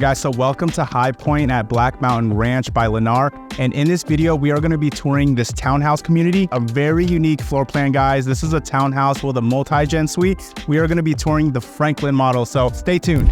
Guys, so welcome to Highpointe at Black Mountain Ranch by Lennar. And in this video, we are going to be touring this townhouse community, a very unique floor plan, guys. This is a townhouse with a multi-gen suite. We are going to be touring the Franklin model, so stay tuned.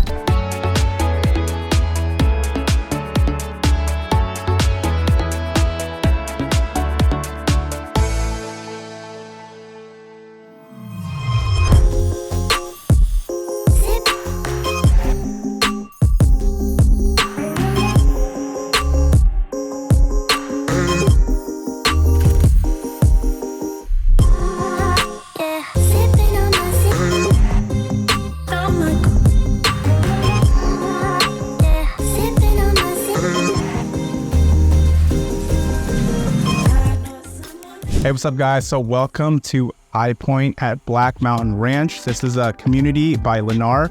Hey, what's up, guys? So welcome to Highpointe at Black Mountain Ranch. This is a community by Lennar.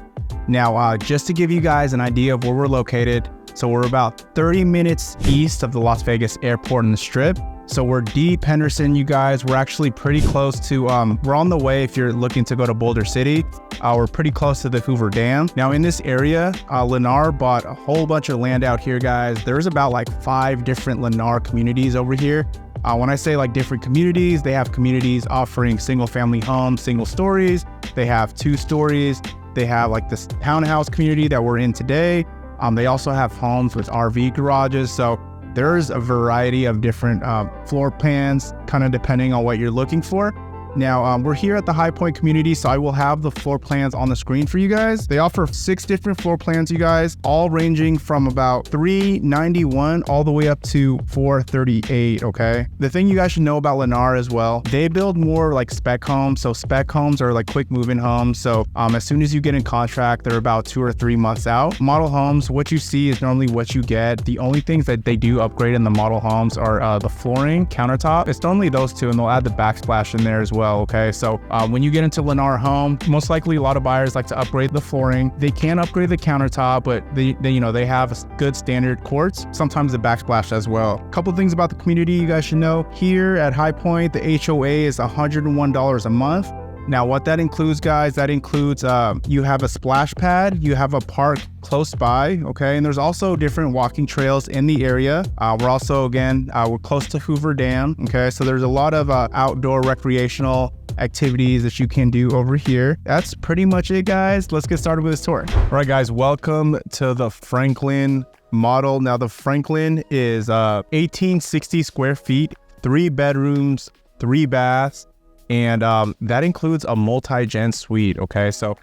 Now, just to give you guys an idea of where we're located, so we're about 30 minutes east of the Las Vegas airport and the Strip. So we're deep Henderson, you guys. We're actually pretty close to, we're on the way if you're looking to go to Boulder City. We're pretty close to the Hoover Dam. Now in this area, Lennar bought a whole bunch of land out here, guys. There's about like 5 different Lennar communities over here. When I say like different communities, they have communities offering single family homes, single stories. They have 2 stories. They have like this townhouse community that we're in today. They also have homes with RV garages. So there's a variety of different floor plans, kind of depending on what you're looking for. Now, we're here at the Highpointe community, so I will have the floor plans on the screen for you guys. They offer 6 different floor plans, you guys, all ranging from about $391 all the way up to $438, okay? The thing you guys should know about Lennar as well, they build more like spec homes. So spec homes are like quick move-in homes. So as soon as you get in contract, they're about 2 or 3 months out. Model homes, what you see is normally what you get. The only things that they do upgrade in the model homes are the flooring, countertop. It's normally those 2, and they'll add the backsplash in there as well. Okay, so when you get into Lennar home, most likely a lot of buyers like to upgrade the flooring. They can upgrade the countertop, but they have a good standard quartz, sometimes the backsplash as well. A couple things about the community you guys should know. Here at Highpointe, the HOA is $101 a month. Now, what that includes, guys, that includes you have a splash pad, you have a park close by, okay? And there's also different walking trails in the area. We're also, again, we're close to Hoover Dam, okay? So there's a lot of outdoor recreational activities that you can do over here. That's pretty much it, guys. Let's get started with this tour. All right, guys, welcome to the Franklin model. Now, the Franklin is 1860 square feet, 3 bedrooms, 3 baths. And that includes a multi-gen suite, okay? So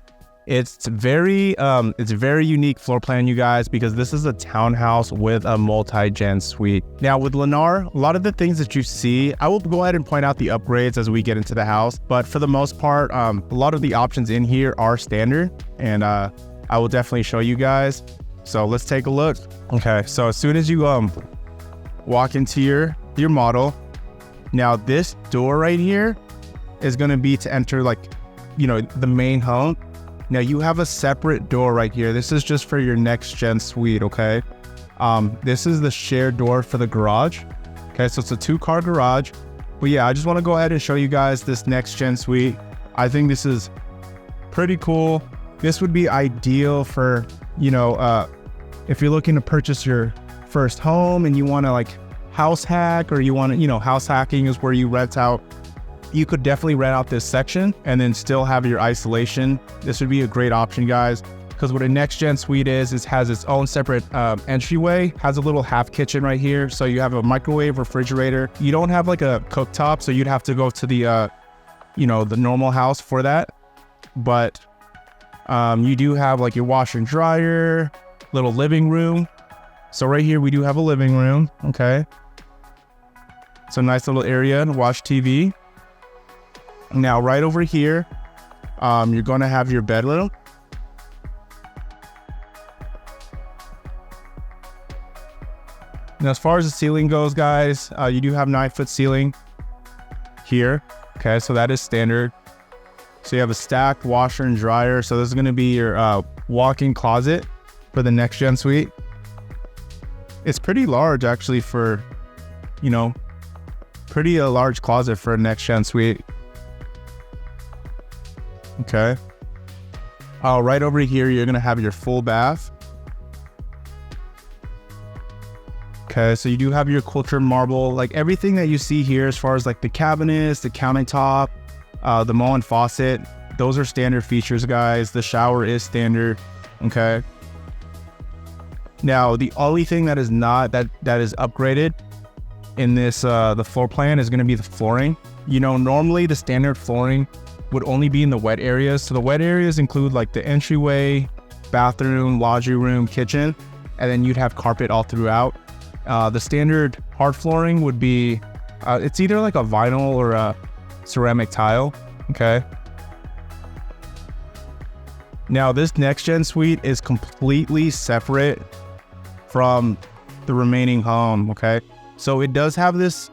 it's very unique floor plan, you guys, because this is a townhouse with a multi-gen suite. Now with Lennar, a lot of the things that you see, I will go ahead and point out the upgrades as we get into the house. But for the most part, a lot of the options in here are standard, and I will definitely show you guys. So let's take a look. Okay, so as soon as you walk into your model, now this door right here is going to be to enter the main home. Now you have a separate door right here. This is just for your next gen suite, okay? This is the shared door for the garage. Okay, so it's a 2-car garage. But yeah, I just want to go ahead and show you guys this next gen suite. I think this is pretty cool. This would be ideal for, if you're looking to purchase your first home and you want to like house hack, or you want to, house hacking is where you rent out. You could definitely rent out this section and then still have your isolation. This would be a great option, guys, because what a next gen suite is, it has its own separate entryway, has a little half kitchen right here. So you have a microwave, refrigerator. You don't have like a cooktop, so you'd have to go to the, the normal house for that. But you do have like your washer and dryer, little living room. So right here, we do have a living room, okay? It's a nice little area to watch TV. Now, right over here, you're going to have your bedroom. Now, as far as the ceiling goes, guys, you do have 9-foot ceiling here. Okay, so that is standard. So you have a stacked washer and dryer. So this is going to be your walk-in closet for the next gen suite. It's pretty large, actually, for, pretty large closet for a next gen suite. Okay. Right over here, you're gonna have your full bath. Okay, so you do have your cultured marble, like everything that you see here as far as like the cabinets, the countertop, the Moen faucet, those are standard features, guys. The shower is standard, okay? Now, the only thing that is not, that is upgraded in this, the floor plan is gonna be the flooring. You know, normally the standard flooring would only be in the wet areas. So the wet areas include like the entryway, bathroom, laundry room, kitchen, and then you'd have carpet all throughout. The standard hard flooring would be, it's either like a vinyl or a ceramic tile, okay? Now this next gen suite is completely separate from the remaining home, okay? So it does have this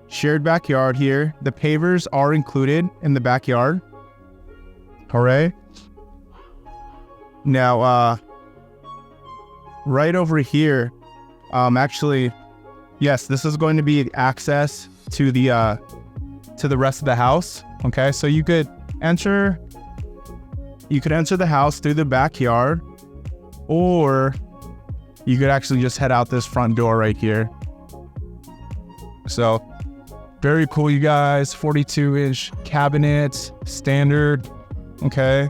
shared backyard here. The pavers are included in the backyard. Hooray. Now, right over here, actually, yes, this is going to be access to the rest of the house. Okay, so you could enter the house through the backyard, or you could actually just head out this front door right here. So very cool, you guys. 42-inch cabinets, standard. Okay.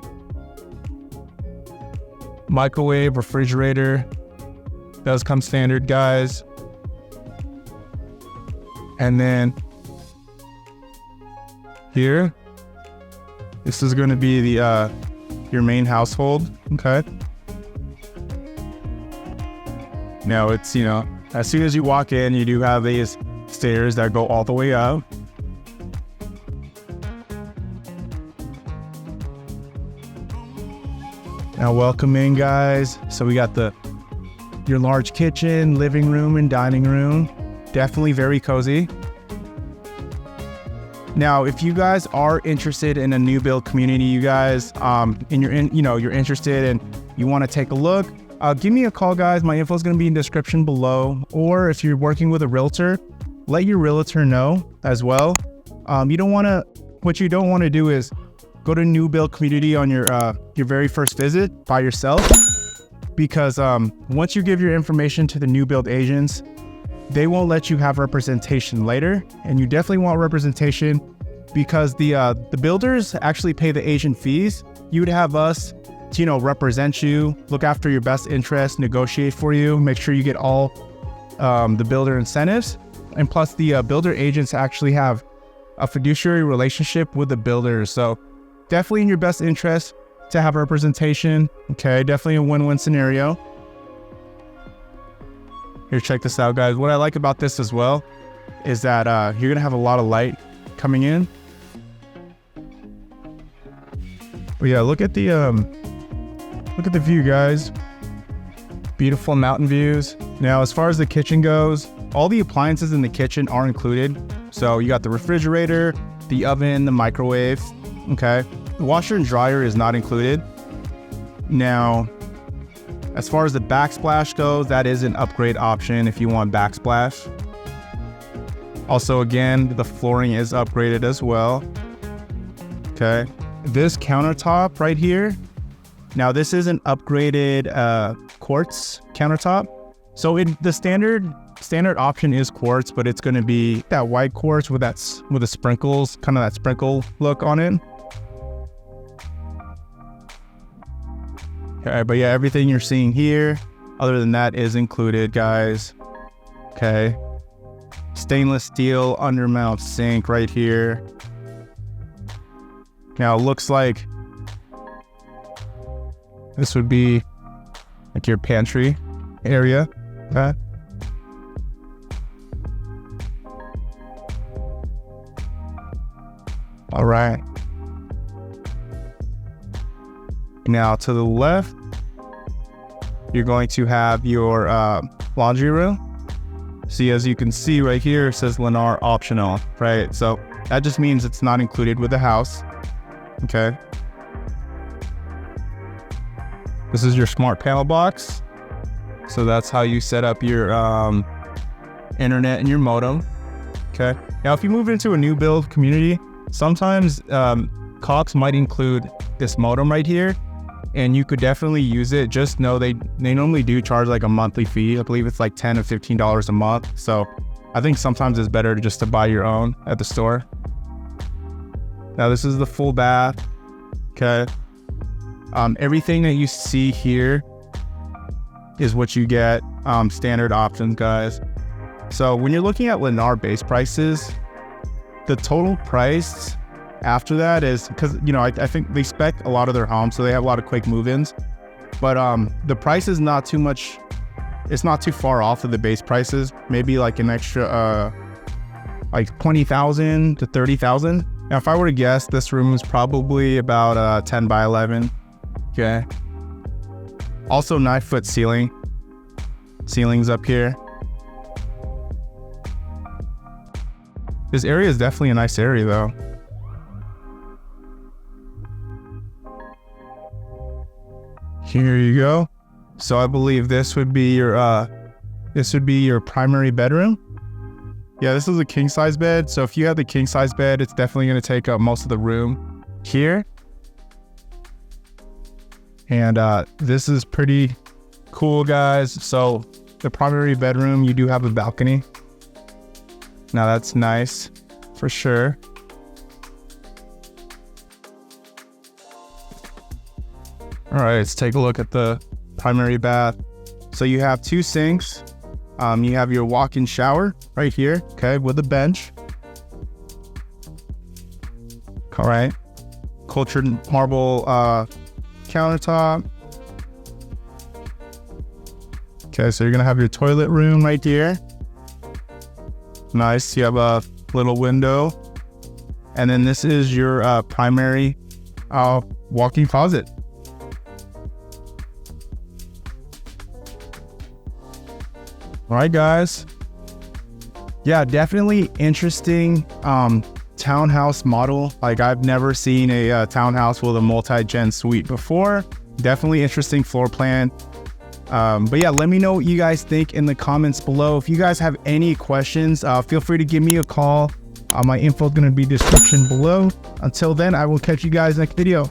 Microwave, refrigerator does come standard, guys. And then here, this is going to be the your main household. Okay. Now it's, you know, as soon as you walk in, you do have these stairs that go all the way up. Now welcome in, guys. So we got your large kitchen, living room, and dining room. Definitely very cozy. Now, if you guys are interested in a new build community, you guys, and you're interested and you want to take a look, give me a call, guys. My info is going to be in the description below. Or if you're working with a realtor, let your realtor know as well. What you don't want to do is go to a new build community on your very first visit by yourself, because once you give your information to the new build agents, they won't let you have representation later. And you definitely want representation, because the builders actually pay the agent fees. You would have us to, you know, represent you, look after your best interest, negotiate for you, make sure you get all the builder incentives. And plus the builder agents actually have a fiduciary relationship with the builders. So definitely in your best interest to have representation. Okay, definitely a win-win scenario. Here, check this out, guys. What I like about this as well is that you're gonna have a lot of light coming in. But yeah, look at the view, guys. Beautiful mountain views. Now, as far as the kitchen goes, all the appliances in the kitchen are included. So you got the refrigerator, the oven, the microwave. Okay, the washer and dryer is not included. Now, as far as the backsplash goes, that is an upgrade option if you want backsplash. Also, again, the flooring is upgraded as well. Okay, this countertop right here. Now, this is an upgraded quartz countertop. So the standard option is quartz, but it's going to be that white quartz with the sprinkles, kind of that sprinkle look on it. Okay, but yeah, everything you're seeing here, other than that, is included, guys. Okay. Stainless steel undermount sink right here. Now, it looks like this would be like your pantry area. Okay. All right. Now, to the left, you're going to have your laundry room. See, as you can see right here, it says Lennar optional, right? So that just means it's not included with the house. Okay. This is your smart panel box. So that's how you set up your internet and your modem. Okay. Now, if you move into a new build community, sometimes COPs might include this modem right here. and you could definitely use it. Just know they normally do charge like a monthly fee. I believe it's like $10 or $15 a month. So I think sometimes it's better just to buy your own at the store. Now this is the full bath. Okay. Everything that you see here is what you get, standard options, guys. So when you're looking at Lennar base prices, the total price after that is, because, you know, I think they spec a lot of their homes, so they have a lot of quick move-ins, but the price is not too much, it's not too far off of the base prices, maybe like an extra like 20,000 to 30,000. Now if I were to guess, this room is probably about 10 by 11. Okay. Also 9-foot ceilings up here. This area is definitely a nice area though. Here you go. So I believe this would be your primary bedroom. Yeah, this is a king size bed. So if you have the king size bed, it's definitely going to take up most of the room here. And this is pretty cool, guys. So the primary bedroom, you do have a balcony. Now that's nice for sure. All right, let's take a look at the primary bath. So you have 2 sinks. You have your walk-in shower right here, okay, with a bench. All right, cultured marble countertop. Okay, so you're gonna have your toilet room right here. Nice, you have a little window. And then this is your primary walk-in closet. All right, guys. Yeah, definitely interesting townhouse model. Like, I've never seen a townhouse with a multi-gen suite before. Definitely interesting floor plan. But yeah, let me know what you guys think in the comments below. If you guys have any questions, feel free to give me a call. My info is going to be description below. Until then, I will catch you guys next video.